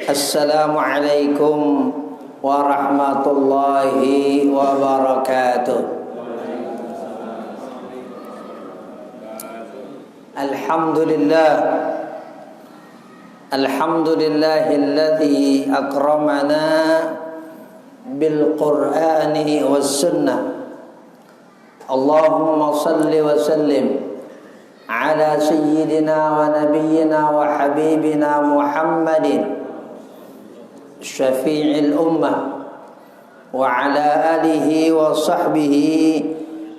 Assalamualaikum warahmatullahi wabarakatuh. Alhamdulillahilladzi akramana bil Qur'ani was sunnah. Allahumma salli wa sallim ala sayyidina wa nabiyyina wa habibina Muhammadin syafi'il ummah wa ala alihi wa sahbihi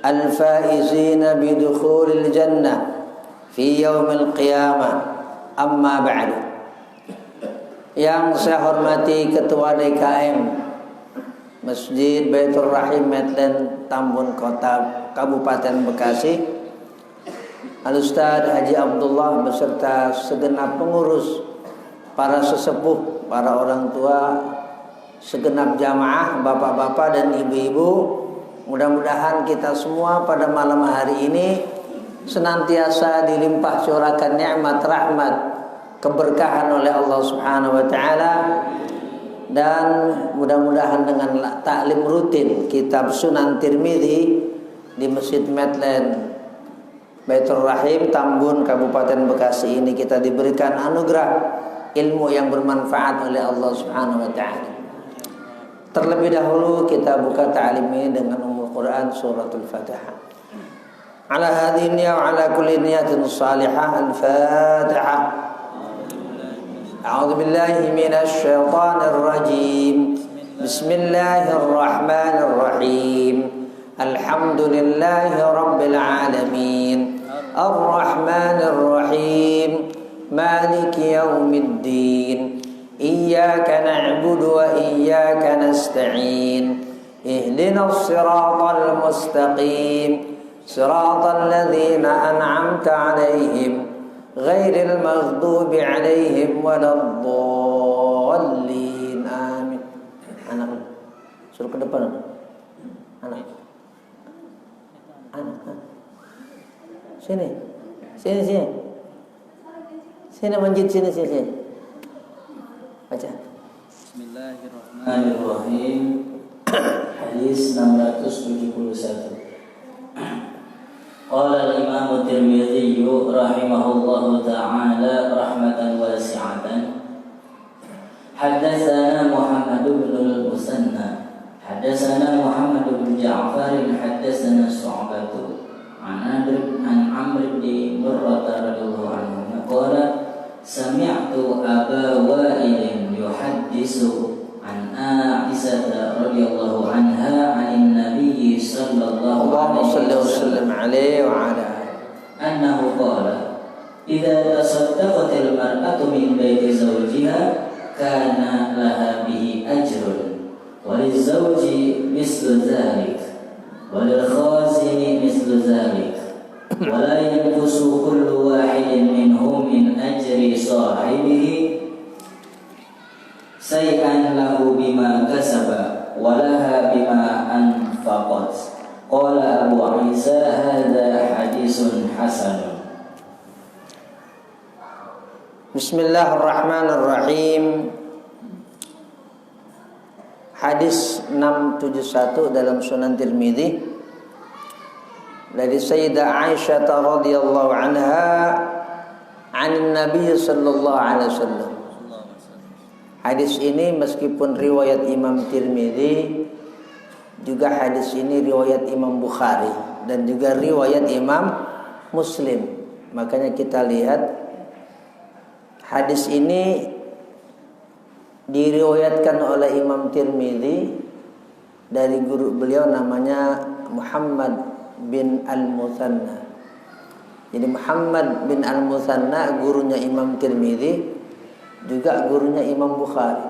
al-faizina bidukhulil jannah fi yaumil qiyamah. Amma ba'du. Yang saya hormati Ketua DKM Masjid Baitur Rahim Medlen Tambun Kota Kabupaten Bekasi, Al-Ustaz Haji Abdullah beserta segenap pengurus, para sesepuh, para orang tua, segenap jamaah, bapak-bapak dan ibu-ibu. Mudah-mudahan kita semua pada malam hari ini senantiasa dilimpah curahkan nikmat, rahmat, keberkahan oleh Allah Subhanahu wa taala, dan mudah-mudahan dengan taklim rutin kitab Sunan Tirmidzi di Masjid Medlen Baitur Rahim Tambun Kabupaten Bekasi ini kita diberikan anugerah ilmu yang bermanfaat oleh Allah Subhanahu wa taala. Terlebih dahulu kita buka ta'lim ini dengan Ummul Quran suratul Fatihah. Ala hadhihi niyya wa ala kulli niyatin salihah. Al-Fatihah. A'udzu billahi minasy syaithanir rajim. Bismillahirrahmanirrahim. Alhamdulillahi rabbil alamin. Ar-Rahmanir Rahim. Maliki yaumiddin. Iyyaka na'budu wa iyyaka nasta'in. Ihdinas siratal mustaqim. Siratal ladzina an'amta 'alaihim ghairil maghdubi 'alaihim waladdallin. Amin. Anak, suruh ke depan. Anak. Sini. Sini manjid sini. Baca. Bismillahirrahmanirrahim. Hadis 671. Qala al-Imam Tirmidzi rahimahullahu ta'ala rahmatan wasi'atan. Haddatsana Muhammad bin al-Musanna, haddatsana Muhammad bin Ja'far, haddatsana Syu'bah an Amr bin Murrah radhiyallahu anhu qala sami'tu Aba Wa'il yuhaddisu an Aisyah radhiyallahu anha 'an Nabi sallallahu alaihi wasallam wa ala annahu qala idza tasaddaqatil mar'atu min baiti zawjiha kana laha bihi ajrun wa lizawji mislu dzalik wa lil khazini mislu dzalik wa la yanqusu kullu wahidin minhum min ajri sahibihi say'an lahu bima kasaba wa laha bima anfaqat. Qala Abu Isa hadza hadisun hasan. Bismillahirrahmanirrahim. Hadis 671 dalam Sunan Tirmidzi dari Sayyidah Aisyah radhiyallahu anha an Nabi sallallahu alaihi wasallam. Hadis ini meskipun riwayat Imam Tirmidzi, juga hadis ini riwayat Imam Bukhari dan juga riwayat Imam Muslim. Makanya kita lihat hadis ini diriwayatkan oleh Imam Tirmidzi dari guru beliau namanya Muhammad bin Al-Musanna. Jadi Muhammad bin Al-Musanna gurunya Imam Tirmidzi, juga gurunya Imam Bukhari,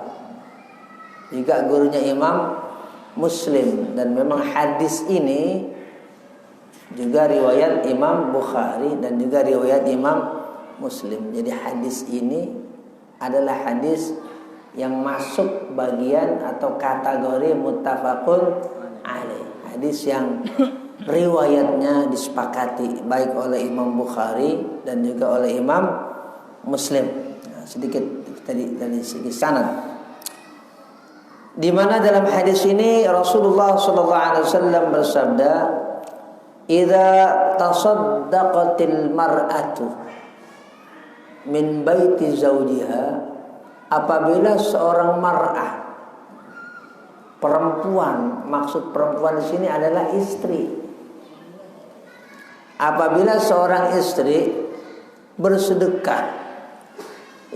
juga gurunya Imam Muslim. Dan memang hadis ini juga riwayat Imam Bukhari dan juga riwayat Imam Muslim. Jadi hadis ini adalah hadis yang masuk bagian atau kategori muttafaqun alaih. Hadis yang riwayatnya disepakati baik oleh Imam Bukhari dan juga oleh Imam Muslim. Sedikit dari segi sanad. Di mana dalam hadis ini Rasulullah sallallahu alaihi wasallam bersabda, "Idza tasaddaqatil mar'atu min baiti zawjiha," apabila seorang mar'ah, perempuan, maksud perempuan di sini adalah istri. Apabila seorang istri bersedekah,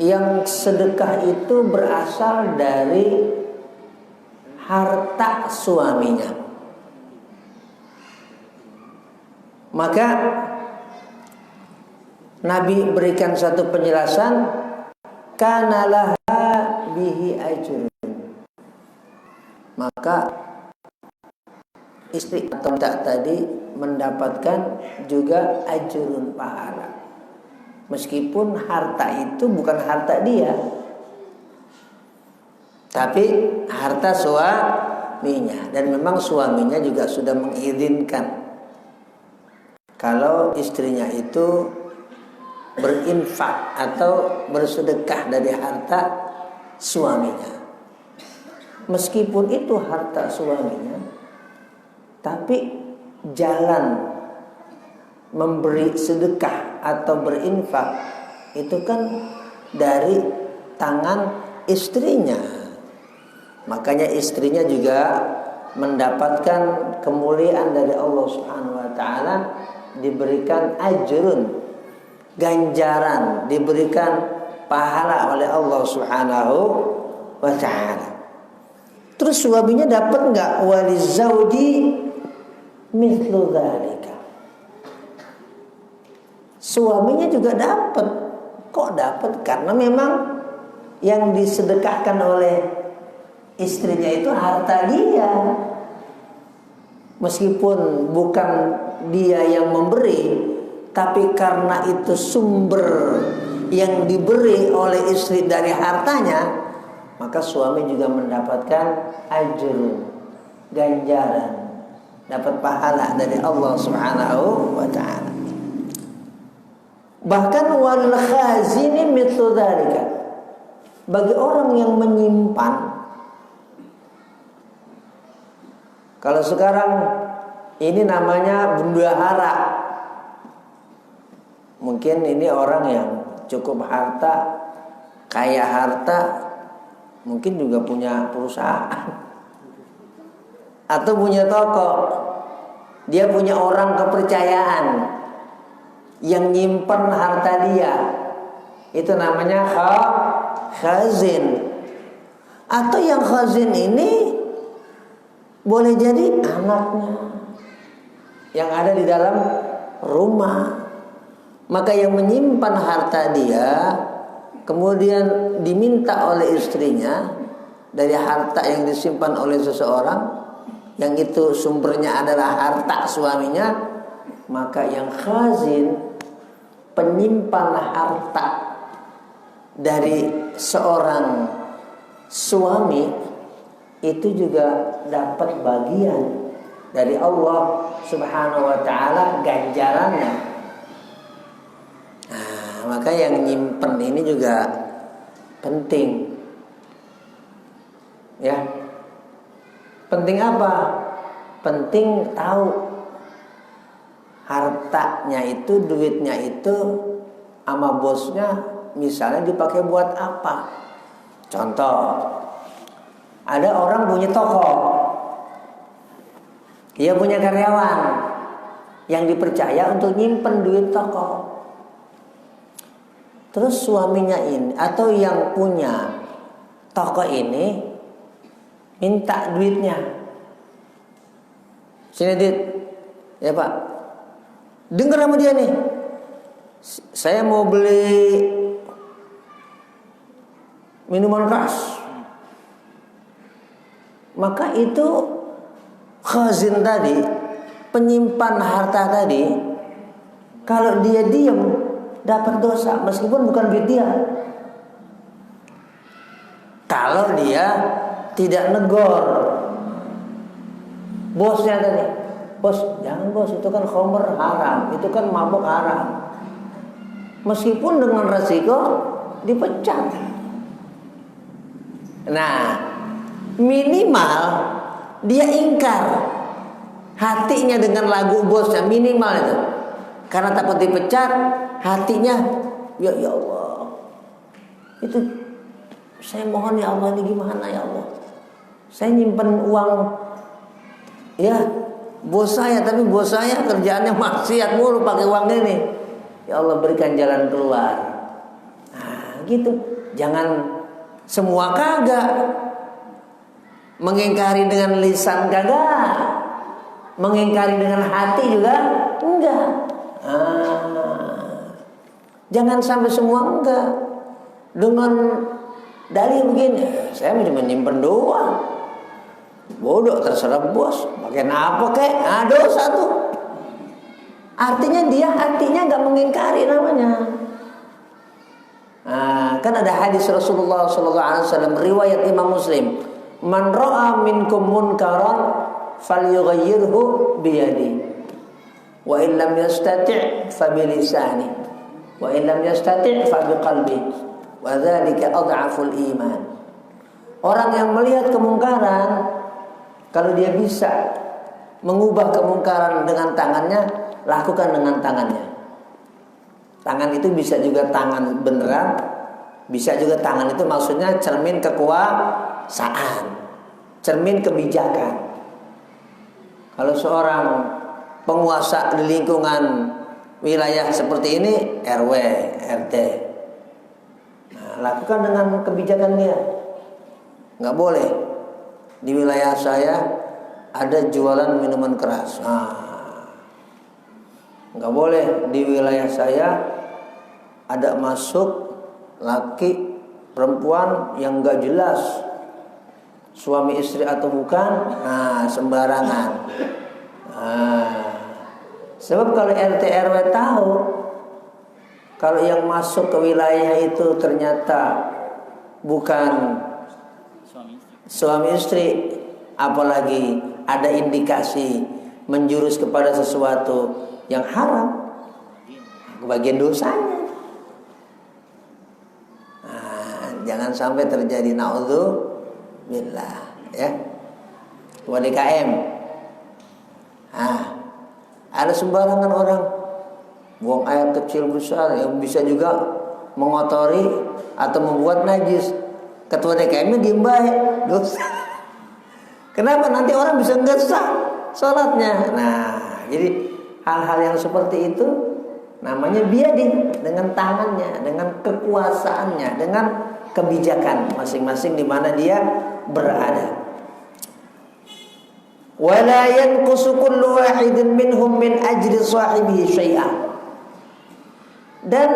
yang sedekah itu berasal dari harta suaminya, maka Nabi berikan satu penjelasan, kana laha bihi ajrun, maka istri atau tak tadi mendapatkan juga ajrun, pahala, meskipun harta itu bukan harta dia, tapi harta suaminya. Dan memang suaminya juga sudah mengizinkan kalau istrinya itu berinfak atau bersedekah dari harta suaminya, meskipun itu harta suaminya, tapi jalan memberi sedekah atau berinfak itu kan dari tangan istrinya. Makanya istrinya juga mendapatkan kemuliaan dari Allah Subhanahu wa taala, diberikan ajrun, ganjaran, diberikan pahala oleh Allah Subhanahu wa taala. Terus suaminya dapat enggak? Walizauji mithlu dzalika. Suaminya juga dapat. Kok dapat? Karena memang yang disedekahkan oleh istrinya itu harta dia. Meskipun bukan dia yang memberi, tapi karena itu sumber yang diberi oleh istri dari hartanya, maka suami juga mendapatkan ajrun, ganjaran, dapat pahala dari Allah Subhanahu wa taala. Bahkan wal khazini mithlu dzalika, bagi orang yang menyimpan. Kalau sekarang ini namanya bendahara. Mungkin ini orang yang cukup harta, kaya harta, mungkin juga punya perusahaan atau punya toko. Dia punya orang kepercayaan yang nyimpen harta dia. Itu namanya khazin. Atau yang khazin ini boleh jadi anaknya yang ada di dalam rumah. Maka yang menyimpan harta dia kemudian diminta oleh istrinya dari harta yang disimpan oleh seseorang, yang itu sumbernya adalah harta suaminya, maka yang khazin, penyimpan harta dari seorang suami, itu juga dapat bagian dari Allah Subhanahu wa taala, ganjarannya. Nah, maka yang nyimpen ini juga penting. Ya. Penting apa? Penting tahu hartanya itu, duitnya itu sama bosnya misalnya dipakai buat apa. Contoh, ada orang punya toko, dia punya karyawan yang dipercaya untuk nyimpen duit toko. Terus suaminya ini atau yang punya toko ini minta duitnya. Sini duit, ya Pak. Dengar sama dia nih. Saya mau beli minuman keras. Maka itu khazin tadi, penyimpan harta tadi, kalau dia diam dapat dosa meskipun bukan duit dia. Kalau dia tidak negor bosnya tadi, bos jangan bos, itu kan khamr haram, itu kan mabuk haram, meskipun dengan resiko dipecat. Nah, minimal dia ingkar hatinya dengan lagu bosnya, minimal itu. Karena takut dipecat, hatinya ya Allah. Itu saya mohon ya Allah, ini gimana ya Allah? Saya nyimpen uang ya bos saya, tapi bos saya kerjaannya maksiat mulu pakai uang ini. Ya Allah, berikan jalan keluar. Nah, gitu. Jangan semua kagak. Mengingkari dengan lisan kagak. Mengingkari dengan hati juga enggak. Jangan sampai semua enggak. Dengan dalil begini, saya cuma nyimpen doang. Bodoh, terserah bos, pakai apa kek? Dosa tuh. Artinya dia hatinya nggak mengingkari namanya. Kan ada hadis Rasulullah SAW riwayat Imam Muslim, man ra'a minkum munkaran falyughayyirhu biyadi, wa in lam yastati' fa bilisani, wa in lam yastati' fa biqalbi, wa dzalika adhaful iman. Orang yang melihat kemungkaran, kalau dia bisa mengubah kemungkaran dengan tangannya, lakukan dengan tangannya. Tangan itu bisa juga tangan beneran, bisa juga tangan itu maksudnya cermin kekuasaan, cermin kebijakan. Kalau seorang penguasa di lingkungan wilayah seperti ini, RW, RT, lakukan dengan kebijakan dia. Nggak boleh di wilayah saya ada jualan minuman keras. Nggak boleh di wilayah saya ada masuk laki perempuan yang nggak jelas suami istri atau bukan, sembarangan. Sebab kalau RT RW tahu kalau yang masuk ke wilayah itu ternyata bukan suami istri, apalagi ada indikasi menjurus kepada sesuatu yang haram, kebagian dosanya. Jangan sampai terjadi naudzubillah, ya. WDKM. Ada sembarangan orang buang air kecil besar yang bisa juga mengotori atau membuat najis. Ketua DKM-nya diem baik, dosa. Kenapa? Nanti orang bisa nggak sah sholatnya. Jadi hal-hal yang seperti itu namanya biadin, dengan tangannya, dengan kekuasaannya, dengan kebijakan masing-masing di mana dia berada. Wala yanqusu kullu wahidin minhum min ajri sahibihi syai'an. Dan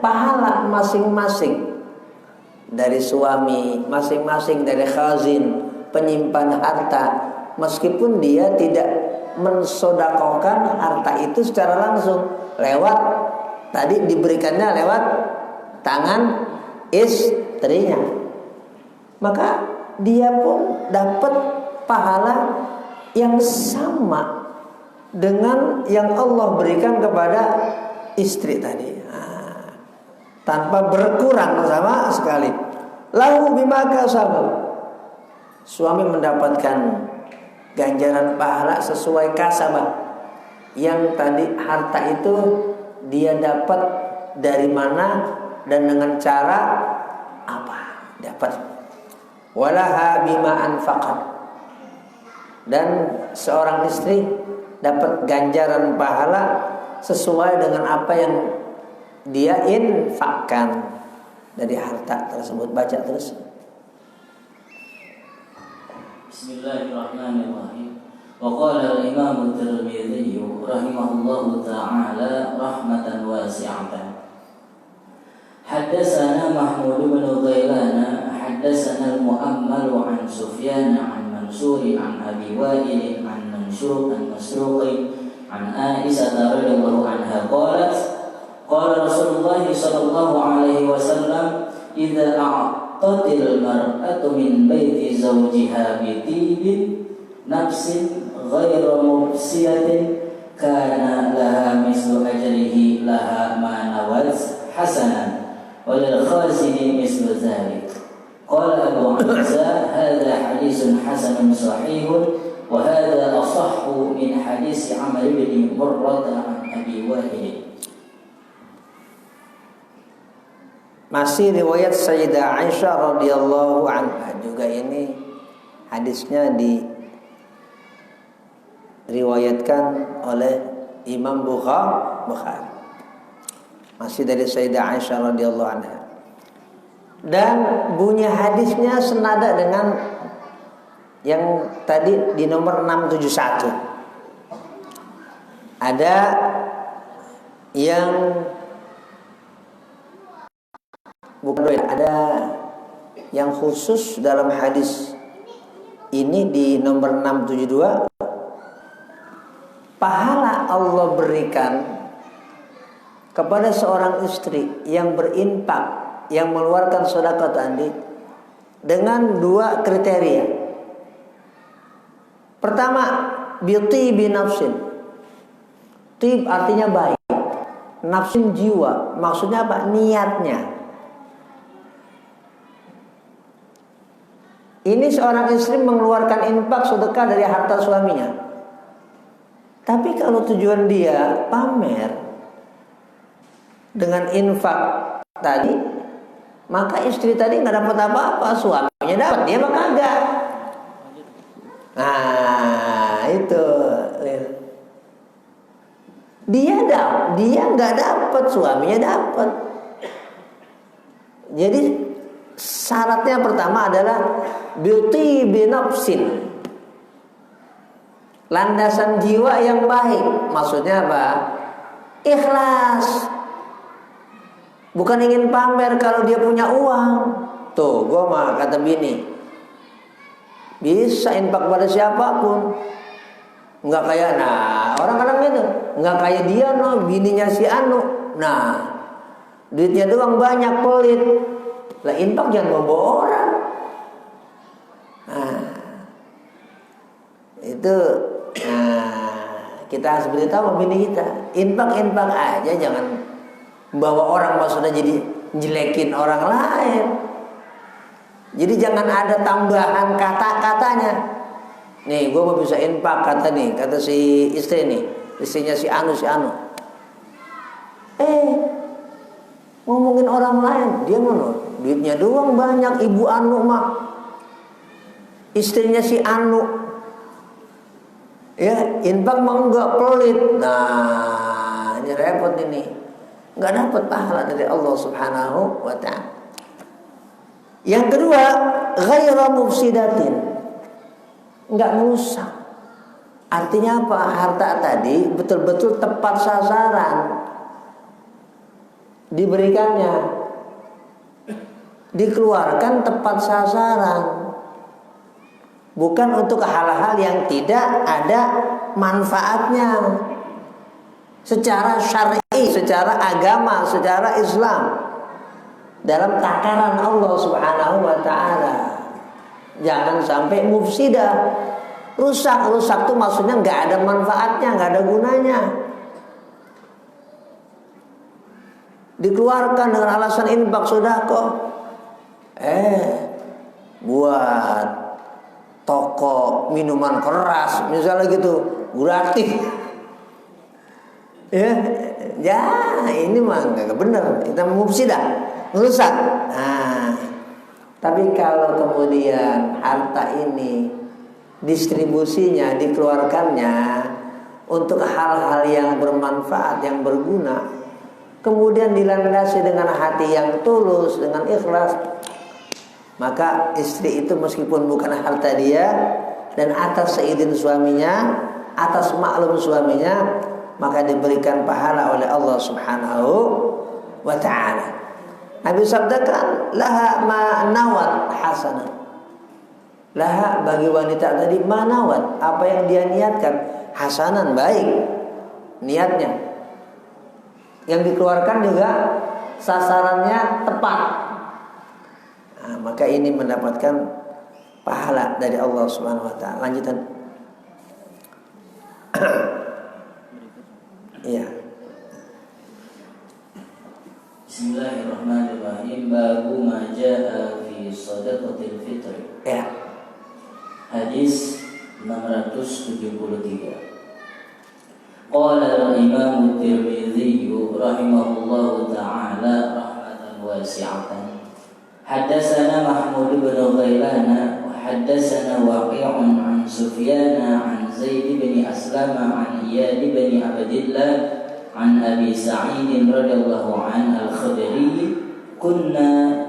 pahala masing-masing dari suami, masing-masing dari khazin, penyimpan harta, meskipun dia tidak mensodakokan harta itu secara langsung, lewat tadi diberikannya lewat tangan istrinya, maka dia pun dapat pahala yang sama dengan yang Allah berikan kepada istri tadi, tanpa berkurang sama sekali. Lahu bima kasaba, suami mendapatkan ganjaran pahala sesuai kasabah. Yang tadi harta itu dia dapat dari mana dan dengan cara apa dapat. Walaha bima anfaqat, dan seorang istri dapat ganjaran pahala sesuai dengan apa yang dia infakkan dari harta tersebut. Baca terus. Bismillahirrahmanirrahim. Wa qala al-Imam at-Tirmidzi rahimahullahu ta'ala rahmatan wasi'atan. Haddatsana Mahmud bin Ghailan, haddatsana al-Mu'ammal an Sufyan an Mansur an Abi Wa'il an Mansur an Masruq an Aisyah radhiyallahu anha qalat qala Rasulullah sallallahu alaihi wasallam idza a'tatil mar'atu min baiti zawjiha bi tibin nafsin ghairu mufsiyatin kana laha mislu ajrihi laha ma nawaz hasanan wa lil khazini mislu dzalik. Qala Abu Hamzah hadza haditsun hasanun sahihun wa hadza asahhu min hadis Amr bin Murrah an Abi Wa'il. Masih riwayat Sayyidah Aisyah radhiyallahu anha juga, ini hadisnya diriwayatkan oleh Imam Bukhari. Masih dari Sayyidah Aisyah radhiyallahu anha. Dan bunyi hadisnya senada dengan yang tadi di nomor 671. Ada yang ada yang khusus dalam hadis ini di nomor 672. Pahala Allah berikan kepada seorang istri yang berinfak, yang mengeluarkan sedekah tadi dengan dua kriteria. Pertama, bi nafsin. Tib artinya baik. Nafsin jiwa, maksudnya apa? Niatnya. Ini seorang istri mengeluarkan infak sedekah dari harta suaminya. Tapi kalau tujuan dia pamer dengan infak tadi, maka istri tadi nggak dapat apa-apa, suaminya dapat, dia mah kagak. Nah itu, dia nggak dapat, suaminya dapat. Jadi syaratnya pertama adalah beauty binafsin, landasan jiwa yang baik. Maksudnya apa? Ikhlas. Bukan ingin pamer kalau dia punya uang. Tuh, gue mah kata bini, bisa infak pada siapapun. Enggak kayak, nah orang kadang gitu, enggak kayak dia no, bininya si Anu. Nah, duitnya doang banyak, pelit. Lah infak jangan membawa orang. Nah, itu, kita harus beritahu bini kita, infak aja, jangan bawa orang, maksudnya jadi jelekin orang lain. Jadi jangan ada tambahan kata-katanya. Nih, gue mau bisa infak, kata si istri nih, istrinya si Anu. Ngomongin orang lain, dia mana? Duitnya doang banyak, ibu Anu mah, istrinya si Anu. Ya, infak mah enggak, pelit. Nah, ini repot ini. Enggak dapat pahala dari Allah Subhanahu wa ta'ala. Yang kedua, ghaira mufsidatin, enggak merusak. Artinya apa? Harta tadi betul-betul tepat sasaran diberikannya, dikeluarkan tepat sasaran, bukan untuk hal-hal yang tidak ada manfaatnya secara syar'i, secara agama, secara Islam, dalam takaran Allah Subhanahu wa ta'ala. Jangan sampai mufsidah, rusak tuh maksudnya nggak ada manfaatnya, nggak ada gunanya. Dikeluarkan dengan alasan infak sedekah, buat toko minuman keras misalnya gitu, gratis. Ya, ini mah nggak benar, kita mufsidah, merusak. Nah, tapi kalau kemudian harta ini distribusinya, dikeluarkannya untuk hal-hal yang bermanfaat, yang berguna, kemudian dilandasi dengan hati yang tulus, dengan ikhlas, maka istri itu meskipun bukan harta dia dan atas seizin suaminya, atas maklum suaminya, maka diberikan pahala oleh Allah Subhanahu wa ta'ala. Nabi sabdakan, laha ma nawat hasanah. Laha bagi wanita tadi ma nawat, apa yang dia niatkan, hasanan, baik niatnya. Yang dikeluarkan juga sasarannya tepat. Nah, maka ini mendapatkan pahala dari Allah Subhanahu wa ta'ala. Lanjutan. Iya. Bismillahirrahmanirrahim. Babu ma jaa fi fi shadaqatil fitri. Ya. Hadis 673. Qala al-Imam Tirmidzi rahimahullahu ta'ala rahmatan wasi'atan. Haddatsana Mahmud bin Ghailan wa haddatsana Waqi'un an Sufyan an Zaid bin Aslam an Iyad bin Abdillah an Abi Sa'id radhiyallahu an al-Khudri kunna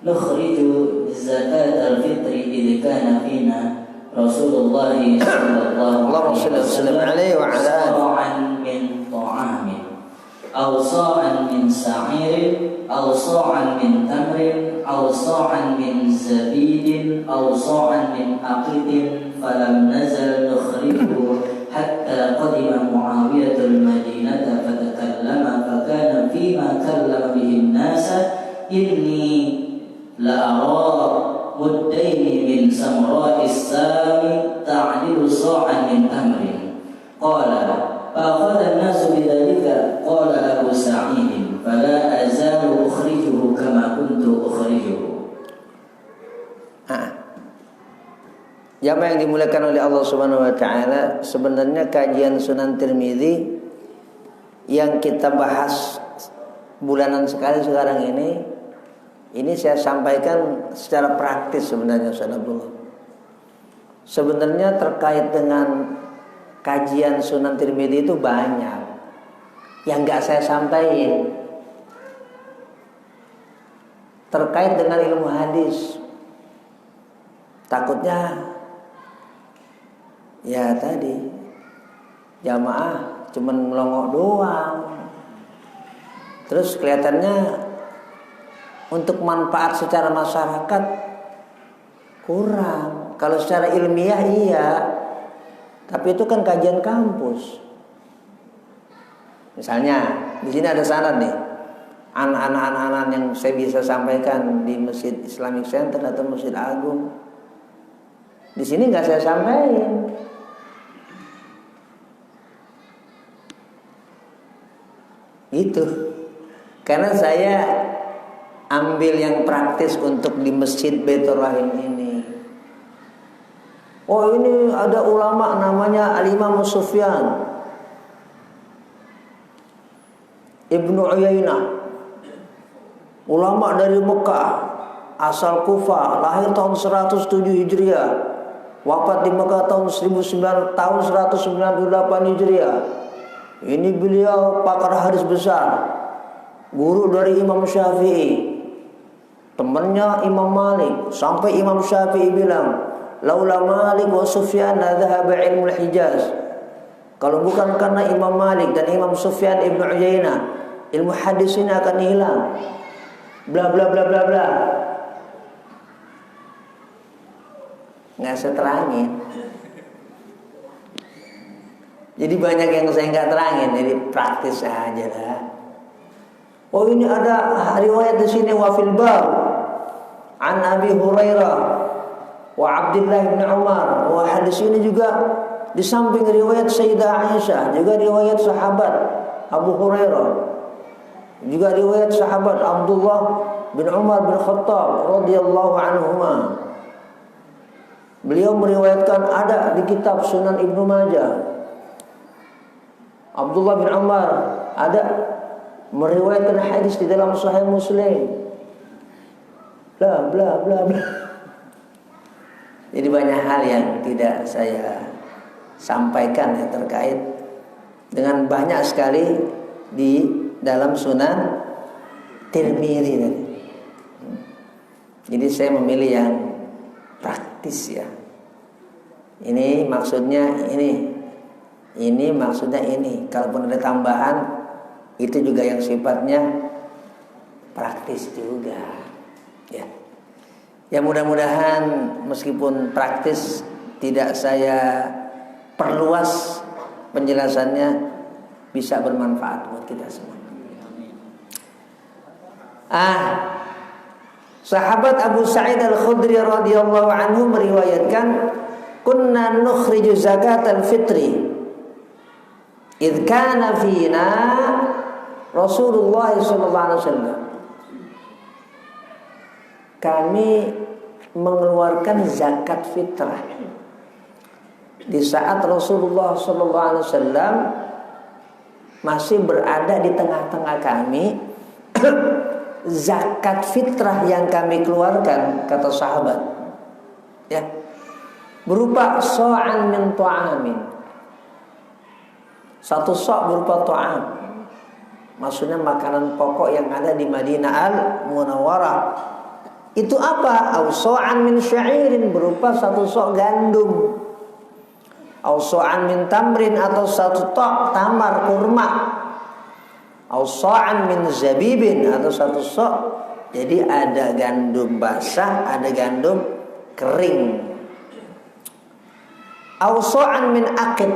nukhriju zakat al-fitri idh kana fina Rasulullah sallallahu alaihi wasallam sa'an min ta'amin aw sa'an min sa'irin aw sa'an min tamrin aw sa'an min zabidin aw sa'an min aqidin falam nazal nukhrijuhu hatta qadima Muawiyah al-Madinata fatakallama fakana fima kallama bihi an-nasa inni la ara muddaini min samra'is sami ta'dilu sa'an min tamrin. Qala fa'akhadha an-nasu bidzalika. Qala Abu Sa'id fala azalu ukhrijuhu kama kuntu ukhrijuhu. Jamaah yang dimuliakan oleh Allah Subhanahu wa taala, sebenarnya kajian Sunan Tirmidzi yang kita bahas bulanan sekali sekarang ini saya sampaikan secara praktis sebenarnya Ustaz Abdullah. Sebenarnya terkait dengan kajian Sunan Tirmidzi itu banyak yang nggak saya sampaikan terkait dengan ilmu hadis. Takutnya ya tadi jamaah cuman melongok doang, terus kelihatannya untuk manfaat secara masyarakat kurang. Kalau secara ilmiah iya, tapi itu kan kajian kampus. Misalnya di sini ada sanad nih, anak-anak yang saya bisa sampaikan di Masjid Islamic Center atau Masjid Agung. Di sini nggak saya sampaikan. Gitu, karena saya ambil yang praktis untuk di Masjid Baitur Rahim ini. Oh, ini ada ulama namanya Al-Imam Sufyan Ibnu Uyainah, ulama dari Mekah, asal Kufah, lahir tahun 107 Hijriah, wafat di Mekah tahun 198 Hijriah. Ini beliau pakar hadis besar, guru dari Imam Syafi'i, temannya Imam Malik, sampai Imam Syafi'i bilang, laula Malik wa Sufyan la dhahaba ilmul Hijaz. Kalau bukan karena Imam Malik dan Imam Sufyan Ibnu Uyainah, ilmu hadis ini akan hilang. Bla bla bla bla bla. Nggak saya terangin. Jadi banyak yang saya nggak terangin, jadi praktis aja lah. Oh, ini ada riwayat di sini wa fil bab an Abi Hurairah wa Abdullah bin Umar. Wah, hadis ini juga di samping riwayat Sayyidah Aisyah, juga riwayat sahabat Abu Hurairah, juga riwayat sahabat Abdullah bin Umar bin Khattab radhiyallahu anhuma. Beliau meriwayatkan ada di kitab Sunan Ibnu Majah. Abdullah bin Umar ada meriwayatkan hadis di dalam Sahih Muslim. Bla bla bla bla. Jadi banyak hal yang tidak saya sampaikan ya, terkait dengan banyak sekali di dalam Sunan Tirmidzi tadi. Jadi saya memilih yang praktis ya. Ini maksudnya ini maksudnya ini. Kalaupun ada tambahan, itu juga yang sifatnya praktis juga. Ya. Ya mudah-mudahan meskipun praktis tidak saya perluas penjelasannya, bisa bermanfaat buat kita semua. Sahabat Abu Sa'id Al-Khudri radhiyallahu anhu meriwayatkan, kunna nukhriju zakat al-fitri idh kana fina Rasulullah sallallahu alaihi wasallam. kami mengeluarkan zakat fitrah di saat Rasulullah SAW masih berada di tengah-tengah kami. Zakat fitrah yang kami keluarkan, kata sahabat, ya, berupa so'an min ta'amin. Satu so' berupa ta'am, maksudnya makanan pokok yang ada di Madinah Al-Munawwarah. Itu apa? Au so'an min sya'irin, berupa satu so' gandum. Au so'an min tamrin, atau satu tok tamar kurma. Au so'an min zabibin, atau satu so'. Jadi ada gandum basah, ada gandum kering. Au so'an min aqid,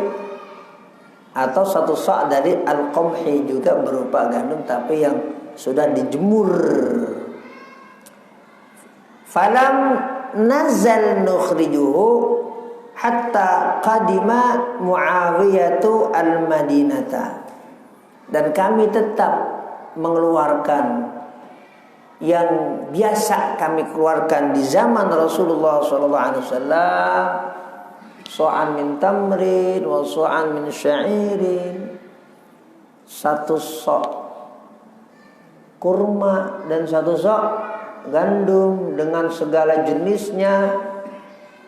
atau satu so' dari al-qamhi, juga berupa gandum tapi yang sudah dijemur. Falam nazal nukhrijuhu hatta qadima Muawiyatu al-Madinata. Dan kami tetap mengeluarkan yang biasa kami keluarkan di zaman Rasulullah SAW, so'an min tamrin wa so'an min sya'irin, satu so' kurma dan satu so' gandum dengan segala jenisnya.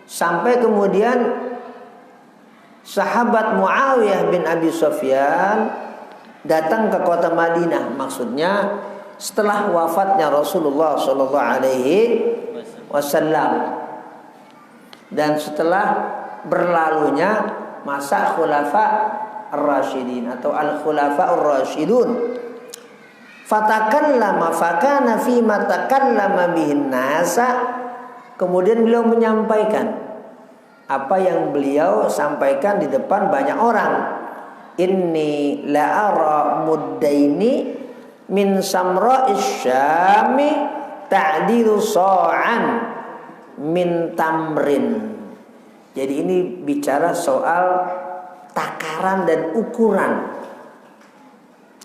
Sampai kemudian sahabat Muawiyah bin Abi Sufyan datang ke kota Madinah, maksudnya setelah wafatnya Rasulullah SAW dan setelah berlalunya masa khulafa ar-rasyidin atau al-khulafa ar-rasyidun. Fatakallama fakana fima takallama bihin nasa. Kemudian beliau menyampaikan apa yang beliau sampaikan di depan banyak orang. Inni la'ara muddaini min samra'is syami ta'dilu so'an min tamrin. Jadi ini bicara soal takaran dan ukuran.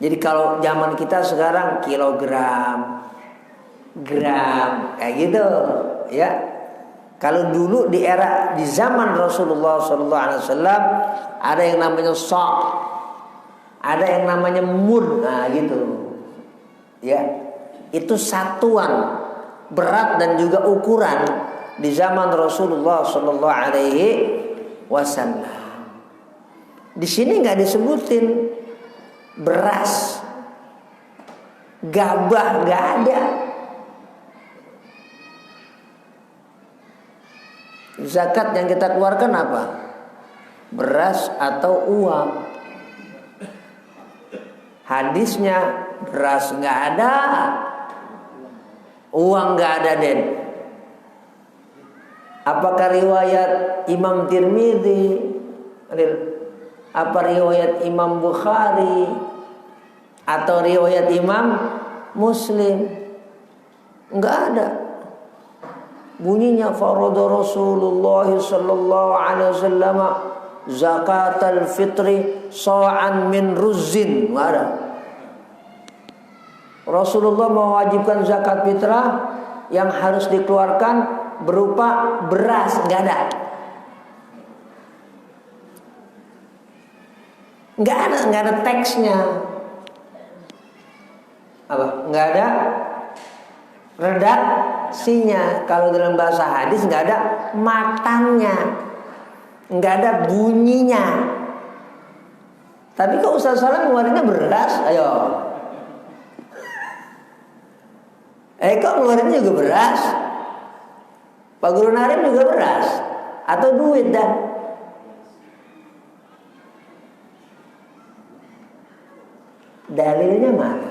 Jadi kalau zaman kita sekarang kilogram, gram, kayak gitu, ya. Kalau dulu di zaman Rasulullah SAW ada yang namanya so', ada yang namanya mud, nah gitu, ya. Itu satuan berat dan juga ukuran di zaman Rasulullah SAW. Di sini nggak disebutin beras, gabah, nggak ada. Zakat yang kita keluarkan apa? Beras atau uang. Hadisnya beras nggak ada, uang nggak ada, Den. Apakah riwayat Imam Tirmidzi? Apa riwayat Imam Bukhari? Atau riwayat Imam Muslim? Enggak ada. Bunyinya farada Rasulullah sallallahu alaihi wasallam zakatul fitri sa'an min ruzzin. Enggak ada. Rasulullah mewajibkan zakat fitrah yang harus dikeluarkan berupa beras, enggak ada. Enggak ada teksnya. Apa? Enggak ada redaksinya. Kalau dalam bahasa hadis enggak ada matanya, enggak ada bunyinya. Tapi kok Ustaz Salam ngeluarinnya beras? Ayo. Kok ngeluarinnya juga beras? Pak Guru Narim juga beras? Atau duit dah? Dalilnya mana?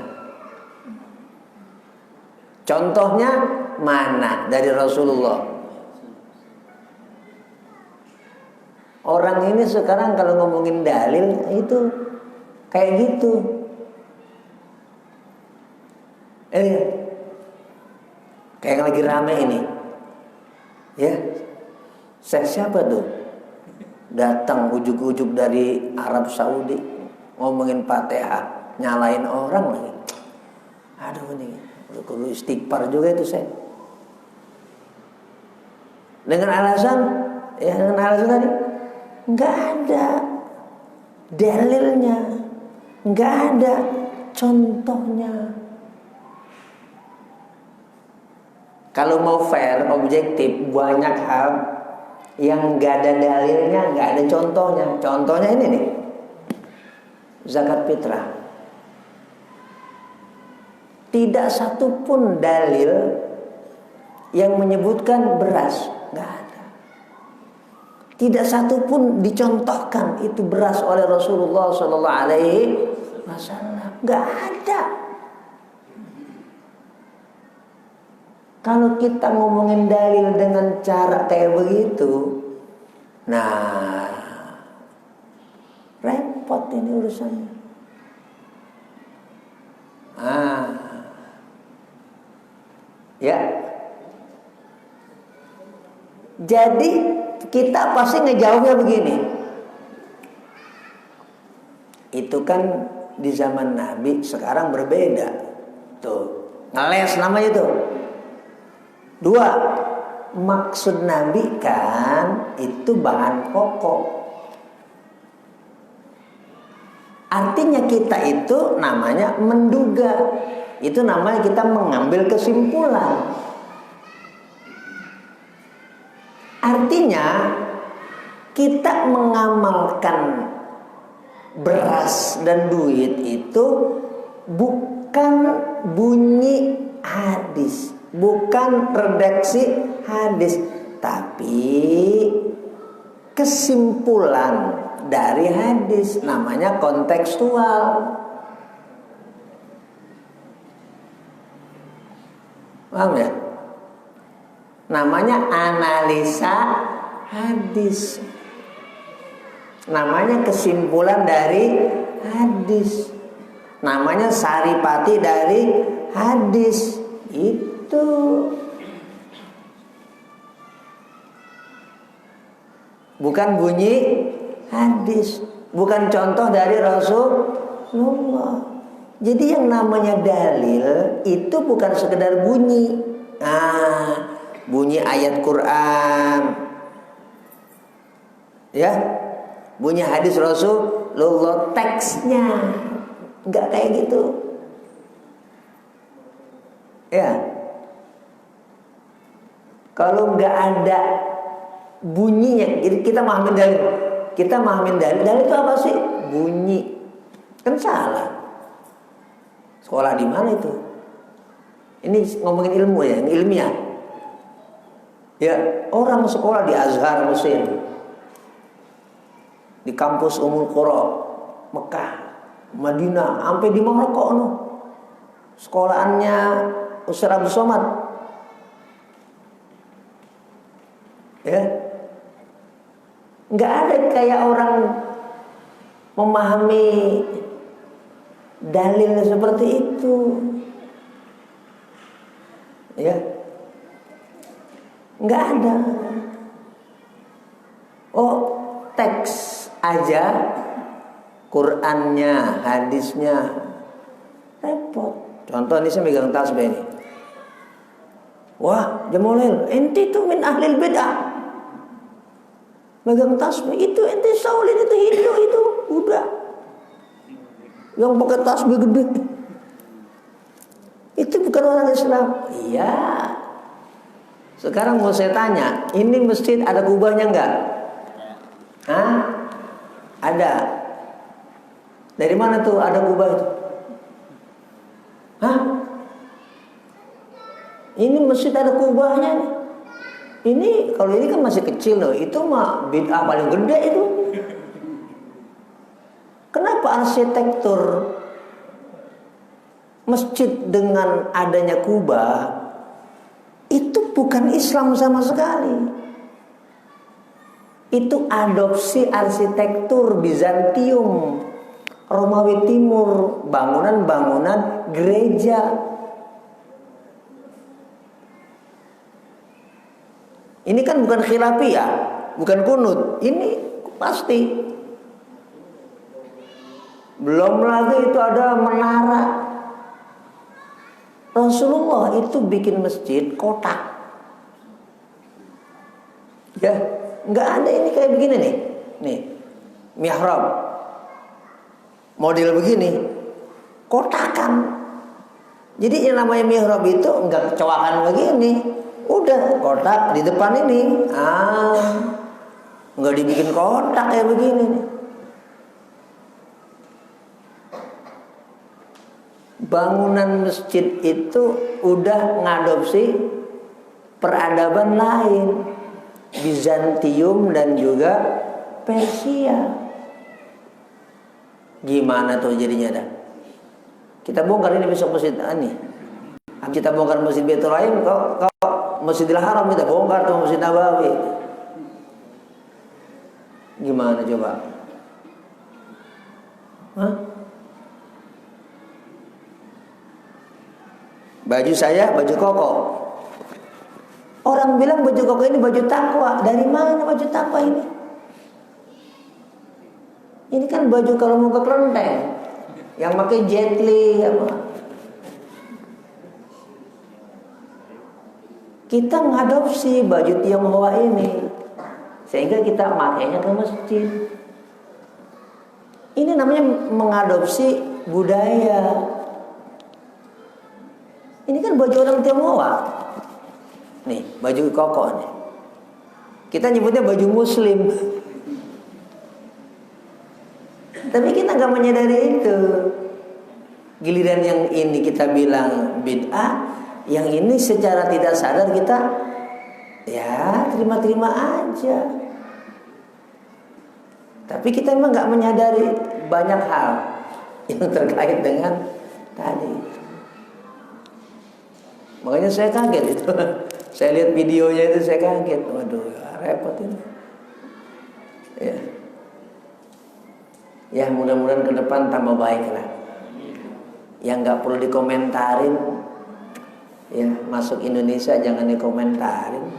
Contohnya mana dari Rasulullah? Orang ini sekarang kalau ngomongin dalil itu kayak gitu. Kayak yang lagi rame ini. Ya. Siapa tuh? Datang ujuk-ujuk dari Arab Saudi ngomongin Fatihah, nyalain orang lagi. Aduh ini kudu istighfar juga itu saya. Dengan alasan tadi nggak ada dalilnya, nggak ada contohnya. Kalau mau fair, objektif, banyak hal yang nggak ada dalilnya, nggak ada contohnya. Contohnya ini nih, zakat fitrah. Tidak satupun dalil yang menyebutkan beras, nggak ada. Tidak satupun dicontohkan itu beras oleh Rasulullah SAW, nggak ada. Kalau kita ngomongin dalil dengan cara kayak begitu, nah repot ini urusannya. Ya. Jadi kita pasti ngejawabnya begini. Itu kan di zaman Nabi, sekarang berbeda. Tuh, ngeles namanya itu. 2, maksud Nabi kan itu bahan pokok. Artinya kita itu namanya menduga. Itu namanya kita mengambil kesimpulan. Artinya kita mengamalkan beras dan duit itu bukan bunyi hadis, bukan redaksi hadis, tapi kesimpulan dari hadis, namanya kontekstual. Paham ya? Namanya analisa hadis, namanya kesimpulan dari hadis, namanya saripati dari hadis. Itu bukan bunyi hadis, bukan contoh dari Rasulullah. Jadi yang namanya dalil itu bukan sekedar bunyi. Bunyi ayat Quran, ya, bunyi hadis Rasulullah, teksnya nggak kayak gitu, ya. Kalau nggak ada bunyinya, kita mahamin dalil. Dalil itu apa sih? Bunyi, kan salah. Sekolah di mana itu? Ini ngomongin ilmu ya, ilmiah. Ya, orang sekolah di Azhar Mesir, di kampus Ummul Qura, Mekah, Madinah, sampai di Maroko no. Sekolahannya Ustaz Abdul Somad. Ya. Enggak ada kayak orang memahami dalil seperti itu. Ya. Enggak ada. Oh, teks aja, Qur'annya, hadisnya repot. Contoh ini saya megang tasbih ini. Wah, Jamulil, enti tuh min ahlil bid'ah. Megang tasbih itu enti Saulin itu Hindu itu udah. Yang pakai tasbih gede. Itu bukan orang Islam. Iya. Sekarang mau saya tanya, ini masjid ada kubahnya enggak? Hah? Ada. Dari mana tuh ada kubah itu? Hah? Ini masjid ada kubahnya nih. Ini kalau ini kan masih kecil loh. Itu mah bid'ah paling gede itu. Kenapa arsitektur masjid dengan adanya kubah itu bukan Islam sama sekali? Itu adopsi arsitektur Bizantium, Romawi Timur, bangunan-bangunan gereja. Ini kan bukan khilafiyah, bukan kunut. Ini pasti. Belum lagi itu ada menara. Rasulullah itu bikin masjid kotak. Ya, nggak ada ini kayak begini nih. Nih, mihrab. Model begini. Kotakan. Jadi yang namanya mihrab itu enggak kecoakan begini. Udah kotak di depan ini. Enggak dibikin kotak kayak begini nih. Bangunan masjid itu udah ngadopsi peradaban lain. Bizantium dan juga Persia. Gimana tuh jadinya dah? Kita bongkar ini besok masjid ini. Kita bongkar masjid Baitul Rahim, kok Masjidil Haram kita bongkar tuh Masjid Nabawi. Gimana coba? Hah? Baju saya baju koko. Orang bilang baju koko ini baju takwa. Dari mana baju takwa ini? Ini kan baju kalau mau ke kelenteng, yang pakai Jet Li apa? Kita mengadopsi baju Tionghoa ini, sehingga kita makainya ke masjid. Ini namanya mengadopsi budaya. Ini kan baju orang Tionghoa. Nih, baju koko nih. Kita nyebutnya baju Muslim. Tapi kita nggak menyadari itu. Giliran yang ini kita bilang bid'ah, yang ini secara tidak sadar kita ya terima-terima aja. Tapi kita memang nggak menyadari banyak hal yang terkait dengan tadi. Makanya saya kaget itu. Saya lihat videonya itu saya kaget. Waduh, repot ini. Ya. Ya mudah-mudahan ke depan tambah baik lah. Yang nggak perlu dikomentarin, ya masuk Indonesia jangan dikomentarin.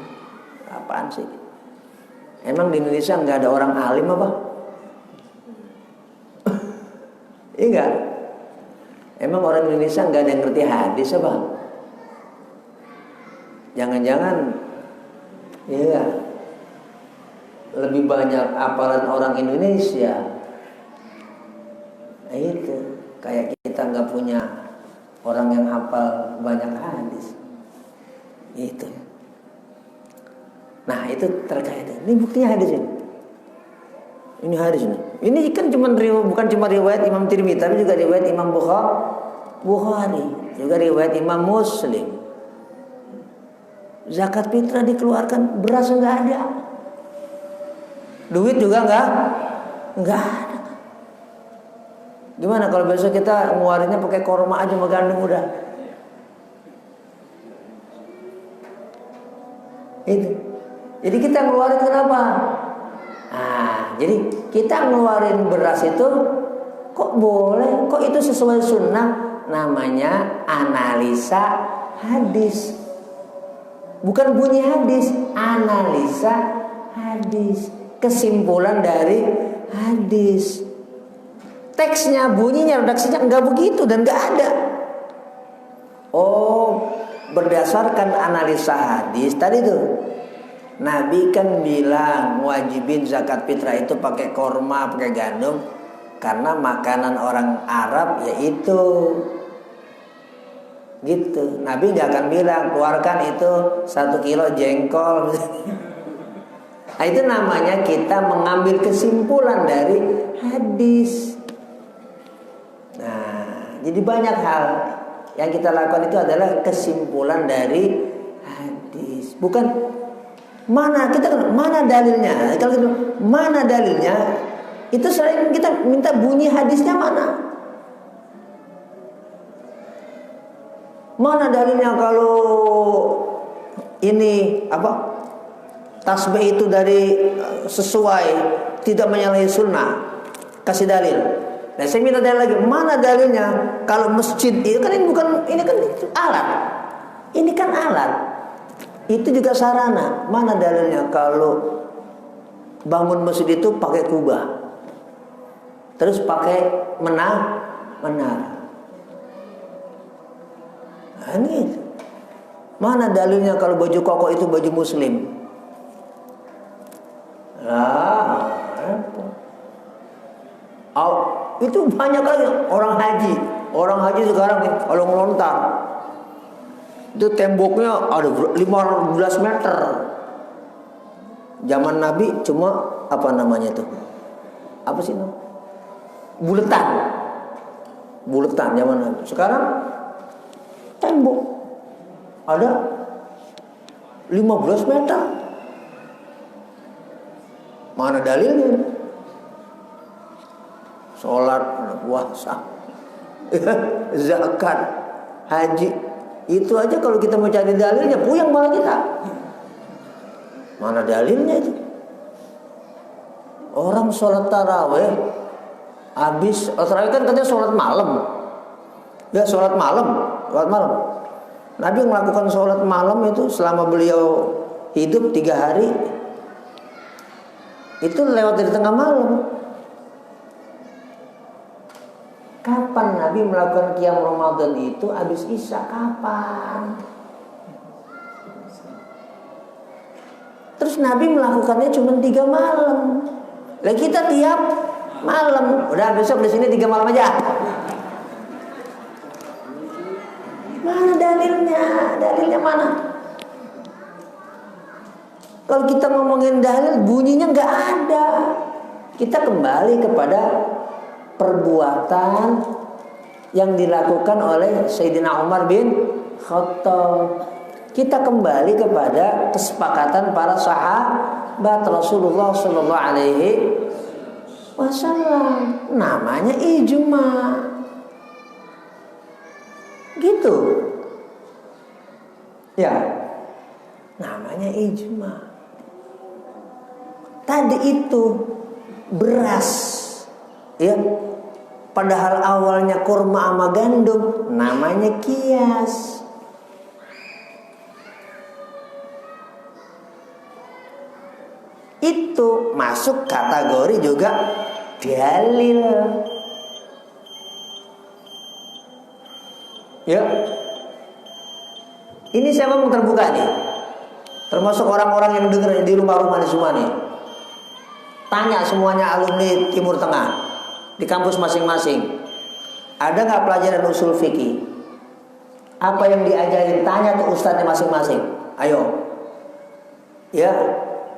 Apaan sih? Emang di Indonesia nggak ada orang alim apa? Iya nggak? Emang orang Indonesia nggak ada yang ngerti hadis apa? Jangan-jangan, ya lebih banyak hafalan orang Indonesia. Nah, itu kayak kita nggak punya orang yang hafal banyak hadis. Itu. Nah itu terkait. Ini buktinya hadis ini. Ini hadis ini. Ini kan bukan cuma riwayat Imam Tirmidzi, tapi juga riwayat Imam Bukhari, juga riwayat Imam Muslim. Zakat fitrah dikeluarkan, beras nggak ada, duit juga nggak ada. Gimana kalau besok kita ngeluarinnya pakai korma aja sama gandum udah? Itu. Jadi kita ngeluarin kenapa? Jadi kita ngeluarin beras itu kok boleh? Kok itu sesuai sunnah? Namanya analisa hadis. Bukan bunyi hadis, analisa hadis. Kesimpulan dari hadis. Teksnya, bunyinya, redaksinya enggak begitu dan enggak ada. Oh, berdasarkan analisa hadis tadi tuh. Nabi kan bilang wajibin zakat fitrah itu pakai korma, pakai gandum, karena makanan orang Arab yaitu gitu. Nabi nggak akan bilang keluarkan itu 1 kilo jengkol. Nah, itu namanya kita mengambil kesimpulan dari hadis. Nah, jadi banyak hal yang kita lakukan itu adalah kesimpulan dari hadis. Bukan mana dalilnya. Kalau kita mana dalilnya, itu selain kita minta bunyi hadisnya mana. Mana dalilnya kalau ini tasbih itu dari sesuai, tidak menyalahi sunnah? Kasih dalil. Nah, saya minta dalil lagi. Mana dalilnya kalau masjid itu kan ini kan alat. Ini kan alat. Itu juga sarana. Mana dalilnya kalau bangun masjid itu pakai kubah, terus pakai menara. Nah, ini mana dalilnya kalau baju koko itu baju Muslim? Itu banyak lagi orang haji. Orang haji sekarang nih kalau ngelontar itu temboknya ada 15 meter. Zaman Nabi cuma apa namanya itu? Apa sih itu? Buletan zaman Nabi. Sekarang tembok ada 15 meter. Mana dalilnya? Sholat, puasa, zakat, haji, itu aja kalau kita mau cari dalilnya puyeng malah kita. Mana dalilnya itu? Orang sholat taraweh habis taraweh kan katanya sholat malam. Ya sholat malam. Nabi melakukan sholat malam itu selama beliau hidup 3 hari. Itu lewat dari tengah malam. Kapan Nabi melakukan qiyam Ramadan itu habis Isya? Kapan? Terus Nabi melakukannya cuma 3 malam. Lah kita tiap malam. Udah besok di sini 3 malam aja. Mana dalilnya? Dalilnya mana? Kalau kita ngomongin dalil, bunyinya nggak ada. Kita kembali kepada perbuatan yang dilakukan oleh Sayyidina Umar bin Khattab. Kita kembali kepada kesepakatan para sahabat Rasulullah Sallallahu Alaihi Wasallam. Namanya ijma. Gitu. Ya. Namanya ijma. Tadi itu beras, ya. Padahal awalnya kurma sama gandum, namanya kias. Itu masuk kategori juga dalil. Ya. Ini siapa yang terbuka nih? Termasuk orang-orang yang dengar di rumah-rumah di semua nih. Tanya semuanya alumni Timur Tengah di kampus masing-masing. Ada nggak pelajaran usul fikih? Apa yang diajarin? Tanya ke ustadznya masing-masing. Ayo. Ya,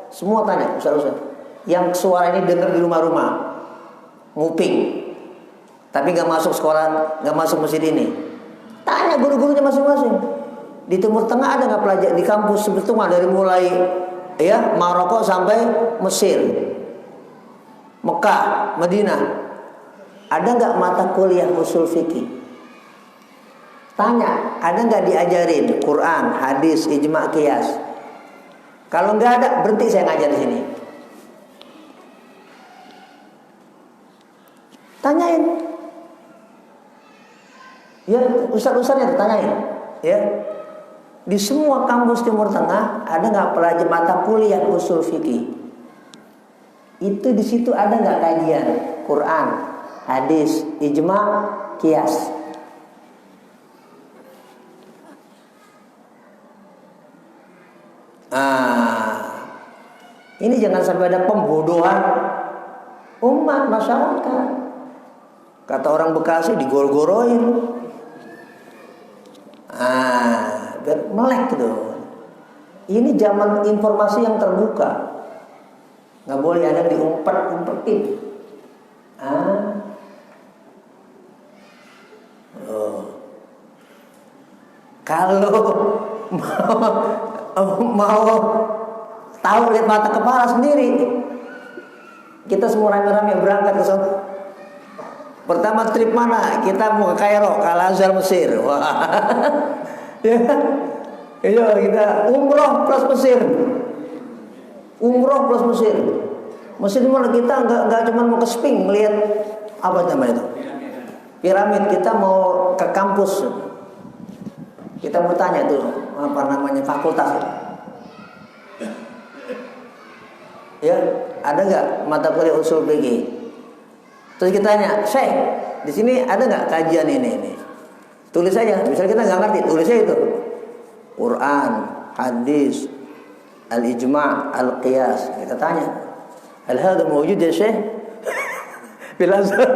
semua tanya ustadz-ustadz. Yang suara ini dengar di rumah-rumah, nguping, tapi nggak masuk sekolah, nggak masuk masjid ini. Tanya guru-gurunya masing-masing. Di Timur Tengah ada nggak pelajaran di kampus sebetulnya dari mulai ya Maroko sampai Mesir, Mekah, Madinah, ada nggak mata kuliah usul fikih? Tanya, ada nggak diajarin Quran, hadis, ijma, qiyas? Kalau nggak ada, berhenti saya ngajar di sini. Tanyain, ya ustaz-ustaznya tanyain, ya. Di semua kampus Timur Tengah ada nggak pelajaran mata kuliah usul fikih? Itu di situ ada nggak kajian Quran, hadis, ijma, qiyas? Ini jangan sampai ada pembodohan umat masyarakat. Kata orang Bekasi digor-goroin. Biar melek gitu. Ini zaman informasi yang terbuka. Nggak boleh ada diumpet-umpetin. Kalau mau tahu lihat mata kepala sendiri, kita semua rame-rame berangkat ke sana. Pertama trip mana? Kita mau ke Kairo, ke Al-Azhar Mesir. Wah. Ya. Ayo kita umroh plus Mesir. Umroh plus Mesir. Mesir mana kita enggak cuma mau ke Sphinx melihat apa namanya itu? Piramid. Kita mau ke kampus. Kita bertanya tuh apa namanya fakultas. Ya, ada nggak mata kuliah usul fikih? Terus kita tanya, Syekh, di sini ada nggak kajian ini? Tulis aja. Misalnya kita nggak ngerti, tulis aja itu. Quran, hadis, al-ijma', al-qiyas. Kita tanya. Hal hadha mawjud ya Syekh? Fil Azhar.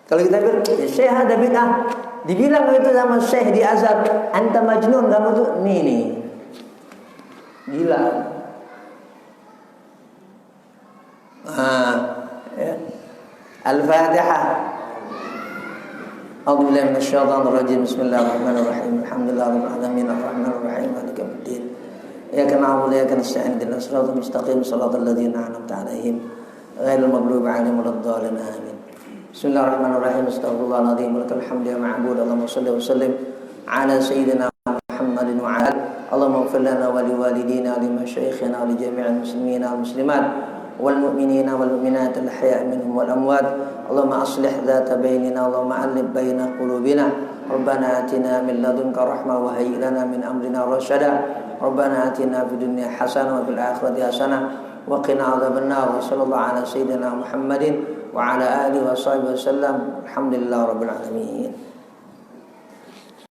Kalau kita bilang, Syekh ada bid'ah, dibilang itu sama Syekh di Azhar, anta majnun, kamu tuh nih gila. Ya. Al-Fatihah. A'udzu billahi minasyaitonir rajim. Bismillahirrahmanirrahim. Alhamdulillahirabbil alamin arrahmanir rahim maliki yaumiddin. Iyyaka na'budu wa iyyaka nasta'in ihdinas siratal mustaqim siratal ladzina an'amta 'alaihim ghairil maghdubi 'alaihim waladdallin. Amin. Bismillahirrahmanirrahim. Astaghfirullahaladzim. Lakal hamdu ya ma'bud. Allahumma shalli wa sallim ala sayyidina Muhammadin wa ala Allahumma ighfir lana wa liwalidina wa limasyayikhina wa li jami'il muslimina wal muslimat wal mu'minina wal mu'minat al ahya'i minhum wal amwat. Allahumma aslih dhata bainina, Allahumma alif baina qulubina. Rabbana atina min ladunka rahmah wa hayyi lana min amrina rasyada. Rabbana atina fid dunya hasanah wa fil akhirati hasanah wa qina adzabannar. Wa sallallahu ala sayyidina Muhammadin wa ala alihi wa sahbihi wasallam. Alhamdulillah rabbil alamin.